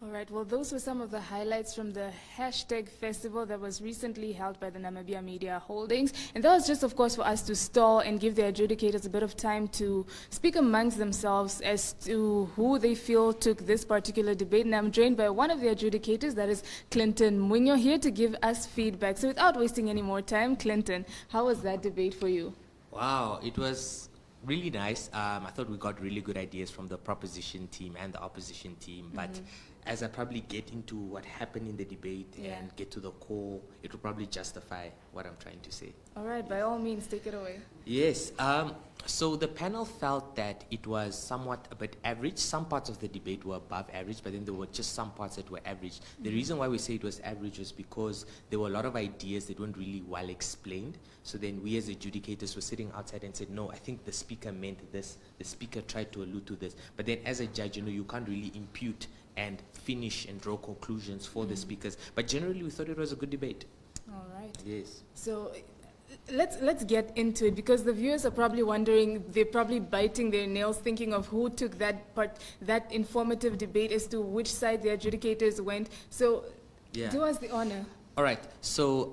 All right, well, those were some of the highlights from the hashtag festival that was recently held by the Namibia Media Holdings. And that was just, of course, for us to stall and give the adjudicators a bit of time to speak amongst themselves as to who they feel took this particular debate. And I'm joined by one of the adjudicators, that is Clinton Mwinyo, here to give us feedback. So without wasting any more time, Clinton, how was that debate for you? Wow, it was really nice. I thought we got really good ideas from the proposition team and the opposition team, but as I probably get into what happened in the debate and get to the core, it will probably justify what I'm trying to say. All right, by all means, take it away. Yes, so the panel felt that it was somewhat a bit average. Some parts of the debate were above average, but then there were just some parts that were average. The reason why we say it was average was because there were a lot of ideas that weren't really well explained. So then we as adjudicators were sitting outside and said, no, I think the speaker meant this, the speaker tried to allude to this. But then as a judge, you can't really impute and finish and draw conclusions for the speakers. But generally, we thought it was a good debate. All right. Yes. So let's get into it, because the viewers are probably wondering, they're probably biting their nails thinking of who took that informative debate as to which side the adjudicators went. So do us the honor. All right, so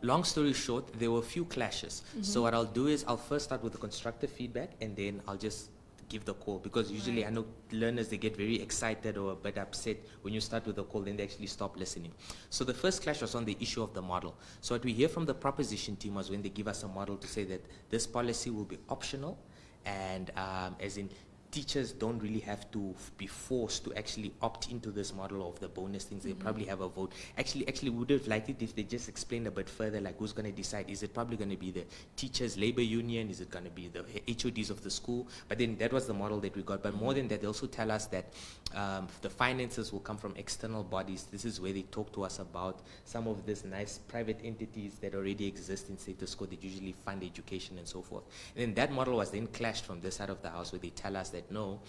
long story short, there were a few clashes. So what I'll do is I'll first start with the constructive feedback, and then I'll just give the call, because usually I know learners, they get very excited or a bit upset when you start with the call, then they actually stop listening. So the first clash was on the issue of the model. So what we hear from the proposition team was when they give us a model to say that this policy will be optional, and as in teachers don't really have to be forced to actually opt into this model of the bonus things. They probably have a vote. Actually would have liked it if they just explained a bit further, like who's going to decide. Is it probably going to be the teachers' labor union? Is it going to be the HODs of the school? But then that was the model that we got. But more than that, they also tell us that the finances will come from external bodies. This is where they talk to us about some of these nice private entities that already exist in status quo that usually fund education and so forth. And then that model was then clashed from this side of the house, where they tell us that no,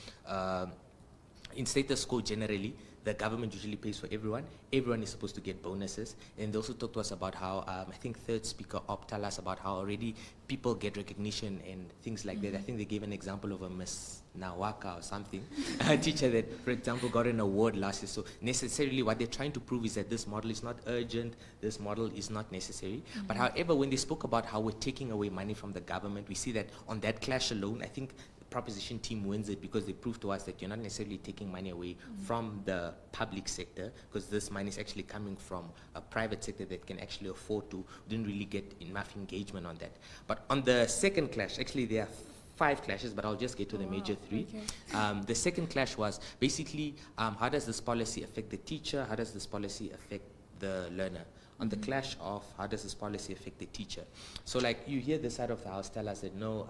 in status quo generally, the government usually pays for everyone. Everyone is supposed to get bonuses. And they also talk to us about how, I think third speaker Op tell us about how already people get recognition and things like that. I think they gave an example of a Miss Nawaka or something, a teacher that, for example, got an award last year. So necessarily what they're trying to prove is that this model is not urgent, this model is not necessary. But however, when they spoke about how we're taking away money from the government, we see that on that clash alone, I think proposition team wins it, because they prove to us that you're not necessarily taking money away from the public sector, because this money is actually coming from a private sector that can actually afford to. Didn't really get enough engagement on that. But on the second clash, actually there are 5 clashes, but I'll just get to the major 3. Okay. The second clash was basically how does this policy affect the teacher? How does this policy affect the learner? On the clash of how does this policy affect the teacher? So like you hear the side of the house tell us that no,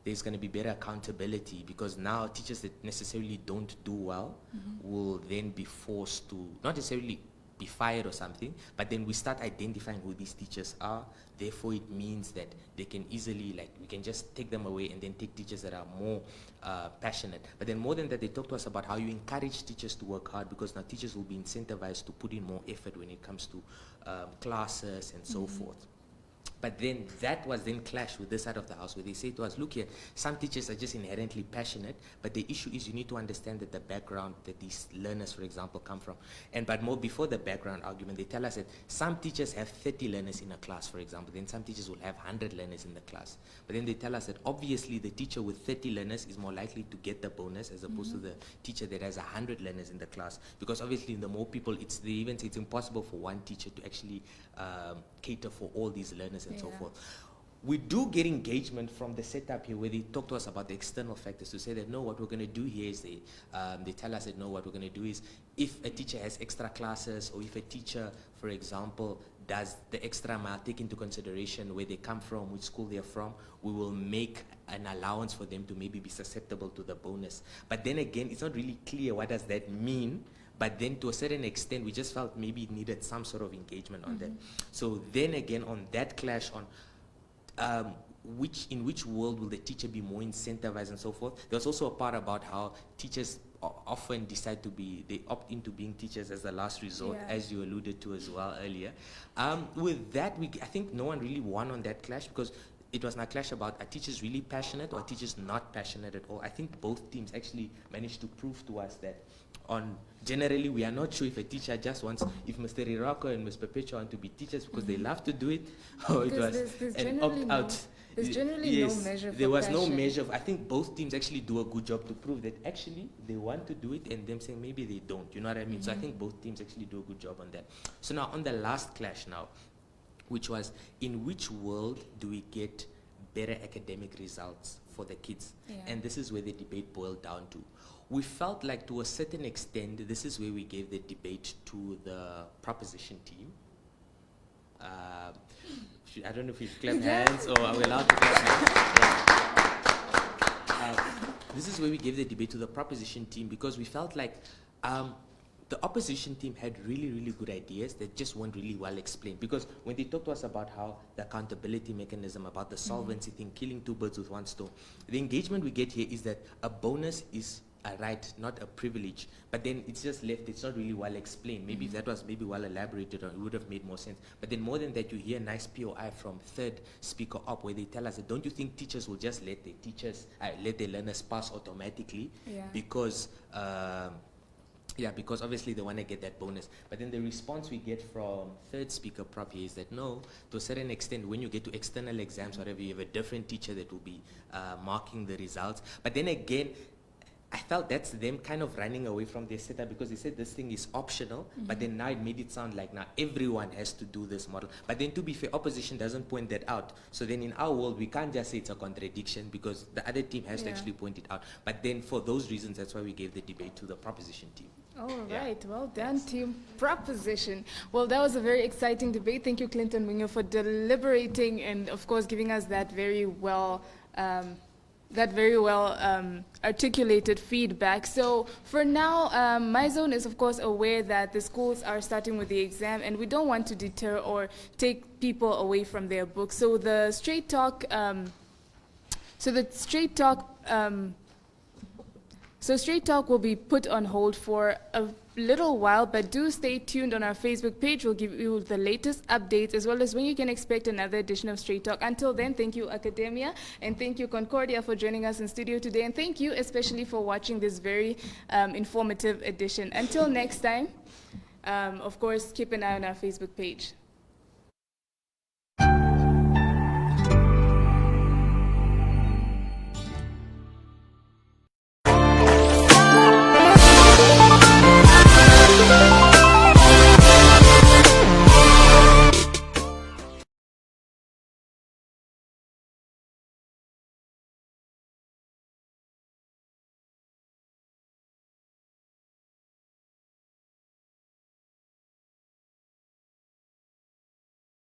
there's going to be better accountability, because now teachers that necessarily don't do well will then be forced to not necessarily be fired or something, but then we start identifying who these teachers are. Therefore, it means that they can easily, like, we can just take them away and then take teachers that are more passionate. But then more than that, they talk to us about how you encourage teachers to work hard, because now teachers will be incentivized to put in more effort when it comes to classes and so forth. But then that was then clashed with this side of the house, where they say to us, look here, some teachers are just inherently passionate, but the issue is you need to understand that the background that these learners, for example, come from. But more before the background argument, they tell us that some teachers have 30 learners in a class, for example. Then some teachers will have 100 learners in the class. But then they tell us that obviously the teacher with 30 learners is more likely to get the bonus as opposed to the teacher that has 100 learners in the class. Because obviously the more people, they even say it's impossible for one teacher to actually cater for all these learners and so forth. We do get engagement from the setup here, where they talk to us about the external factors, to say that no, what we're going to do here is they tell us that no, what we're going to do is if a teacher has extra classes, or if a teacher, for example, does the extra mile, take into consideration where they come from, which school they're from, we will make an allowance for them to maybe be susceptible to the bonus. But then again, it's not really clear what does that mean. But then to a certain extent, we just felt maybe it needed some sort of engagement on that. So then again, on that clash on in which world will the teacher be more incentivized and so forth, there's also a part about how teachers often decide to be, they opt into being teachers as the last resort, as you alluded to as well earlier. With that, I think no one really won on that clash, because it was not a clash about are teachers really passionate or are teachers not passionate at all. I think both teams actually managed to prove to us that generally we are not sure if a teacher just wants, if Mr. Irako and Ms. Perpetua want to be teachers because they love to do it, or it was there's an generally opt-out. There's generally no Yes, measure for there was no passion. measure. I think both teams actually do a good job to prove that actually they want to do it and them saying maybe they don't. You know what I mean? So I think both teams actually do a good job on that. So now on the last clash now, which was in which world do we get better academic results for the kids? Yeah. And this is where the debate boiled down to. We felt like to a certain extent, this is where we gave the debate to the proposition team. I don't know if you clap hands or are we allowed to clap hands? Yeah. This is where we gave the debate to the proposition team because we felt like the opposition team had really, really good ideas that just weren't really well explained. Because when they talked to us about how the accountability mechanism, about the solvency thing, killing two birds with one stone, the engagement we get here is that a bonus is a right, not a privilege. But then it's just left, it's not really well explained. Maybe if that was maybe well elaborated on, it would have made more sense. But then more than that, you hear a nice POI from third speaker up where they tell us that don't you think teachers will just let their teachers, let their learners pass automatically? Yeah. Because because obviously they want to get that bonus. But then the response we get from third speaker prop here is that no, to a certain extent, when you get to external exams, whatever, you have a different teacher that will be marking the results. But then again, I felt that's them kind of running away from their setup because they said this thing is optional, but then now it made it sound like now everyone has to do this model. But then to be fair, opposition doesn't point that out. So then in our world, we can't just say it's a contradiction because the other team has to actually point it out. But then for those reasons, that's why we gave the debate to the proposition team. All Yeah. right, well done, team proposition. Well, that was a very exciting debate. Thank you, Clinton Wingo, for deliberating and, of course, giving us that very well articulated feedback. So for now, MyZone is of course aware that the schools are starting with the exam and we don't want to deter or take people away from their books. So the Straight Talk, Straight Talk will be put on hold for a little while, but do stay tuned on our Facebook page. We'll give you the latest updates as well as when you can expect another edition of Straight Talk. Until then, thank you, Academia, and thank you, Concordia, for joining us in studio today, and thank you especially for watching this very informative edition. Until next time, of course, keep an eye on our Facebook page.